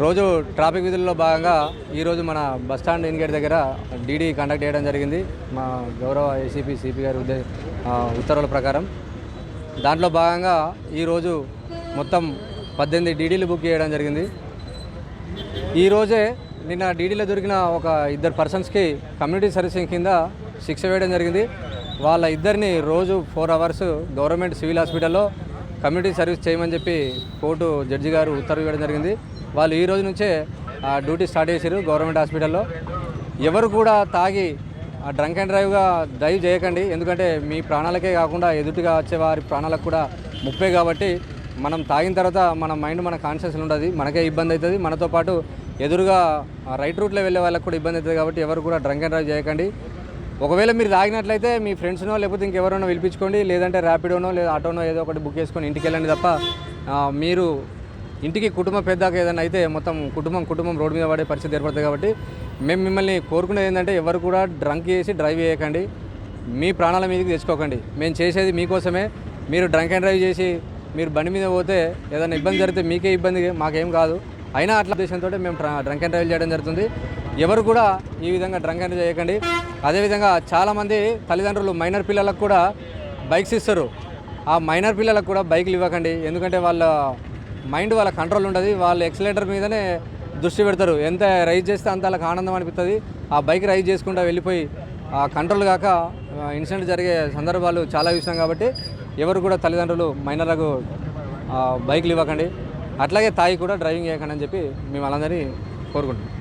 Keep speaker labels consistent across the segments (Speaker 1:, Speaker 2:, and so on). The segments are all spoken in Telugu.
Speaker 1: రోజు ట్రాఫిక్ విధుల్లో భాగంగా ఈరోజు మన బస్టాండ్ ఇన్ గేట్ దగ్గర డీడీ కండక్ట్ చేయడం జరిగింది. మా గౌరవ ఏసీపీ సిపి గారి ఉత్తర్వుల ప్రకారం. దాంట్లో భాగంగా ఈరోజు మొత్తం 18 డీడీలు బుక్ చేయడం జరిగింది. ఈరోజే నిన్న డీడీలో దొరికిన ఒక 2 పర్సన్స్కి కమ్యూనిటీ సర్వీసింగ్ కింద శిక్ష వేయడం జరిగింది. వాళ్ళ ఇద్దరిని రోజు 4 అవర్స్ గవర్నమెంట్ సివిల్ హాస్పిటల్లో కమ్యూనిటీ సర్వీస్ చేయమని చెప్పి కోర్టు జడ్జి గారు ఉత్తర్వు ఇవ్వడం జరిగింది. వాళ్ళు ఈ రోజు నుంచే డ్యూటీ స్టార్ట్ చేశారు గవర్నమెంట్ హాస్పిటల్లో. ఎవరు కూడా తాగి డ్రంక్ అండ్ డ్రైవ్ చేయకండి. ఎందుకంటే మీ ప్రాణాలకే కాకుండా ఎదుటిగా వచ్చే వారి ప్రాణాలకు కూడా ముప్పే. కాబట్టి మనం తాగిన తర్వాత మన మైండ్ మన కాన్షియస్లో ఉంటుంది, మనకే ఇబ్బంది అవుతుంది, మనతో పాటు ఎదురుగా రైట్ రూట్లో వెళ్ళే వాళ్ళకి కూడా ఇబ్బంది అవుతుంది. కాబట్టి ఎవరు కూడా డ్రంక్ అండ్ డ్రైవ్ చేయకండి. ఒకవేళ మీరు తాగినట్లయితే మీ ఫ్రెండ్స్నో లేకపోతే ఇంకెవరైనా పిలిపించుకోండి, లేదంటే ర్యాపిడోనో లేదా ఆటోనో ఏదో ఒకటి బుక్ చేసుకొని ఇంటికి వెళ్ళండి. తప్ప మీరు ఇంటికి కుటుంబ పెద్దాక ఏదైనా అయితే మొత్తం కుటుంబం రోడ్డు మీద పడే పరిస్థితి ఏర్పడుతుంది. కాబట్టి మేము మిమ్మల్ని కోరుకునేది ఏంటంటే ఎవరు కూడా డ్రంక్ చేసి డ్రైవ్ చేయకండి, మీ ప్రాణాల మీదకి తెచ్చుకోకండి. మేము చేసేది మీకోసమే. మీరు డ్రంక్ అండ్ డ్రైవ్ చేసి మీరు బండి మీద పోతే ఏదైనా ఇబ్బంది జరిగితే మీకే ఇబ్బంది, మాకేం కాదు. అయినా అట్లా ఉద్దేశంతో మేము డ్రంక్ అండ్ డ్రైవ్ చేయడం జరుగుతుంది. ఎవరు కూడా ఈ విధంగా డ్రంక్ అండ్ చేయకండి. అదేవిధంగా చాలామంది తల్లిదండ్రులు మైనర్ పిల్లలకు కూడా బైక్స్ ఇస్తారు. ఆ మైనర్ పిల్లలకు కూడా బైకులు ఇవ్వకండి. ఎందుకంటే వాళ్ళ మైండ్ వాళ్ళ కంట్రోల్ ఉంటుంది. వాళ్ళు ఎక్సలేటర్ మీదనే దృష్టి పెడతారు. ఎంత రైజ్ చేస్తే అంత వాళ్ళకి ఆనందం అనిపిస్తుంది. ఆ బైక్ రైజ్ చేసుకుంటూ వెళ్ళిపోయి ఆ కంట్రోల్ కాక ఇన్సిడెంట్ జరిగే సందర్భాలు చాలా చూసినాం. కాబట్టి ఎవరు కూడా తల్లిదండ్రులు మైనర్లకు బైకులు ఇవ్వకండి. అట్లాగే తాగి కూడా డ్రైవింగ్ చేయకండి అని చెప్పి మేము వాళ్ళందరినీ కోరుకుంటున్నాం.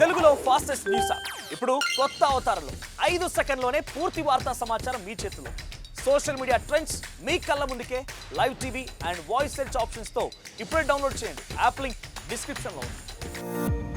Speaker 2: తెలుగులో ఫాస్టెస్ట్ న్యూస్ ఇప్పుడు కొత్త అవతారంలో 5 సెకండ్లోనే పూర్తి వార్తా సమాచారం మీ చేతిలో. సోషల్ మీడియా ట్రెండ్స్ మీ కళ్ళ ముందుకే live TV and voice search ఆప్షన్స్తో ఇప్పుడే డౌన్లోడ్ చేయండి. యాప్ లింక్ డిస్క్రిప్షన్లో ఉంది.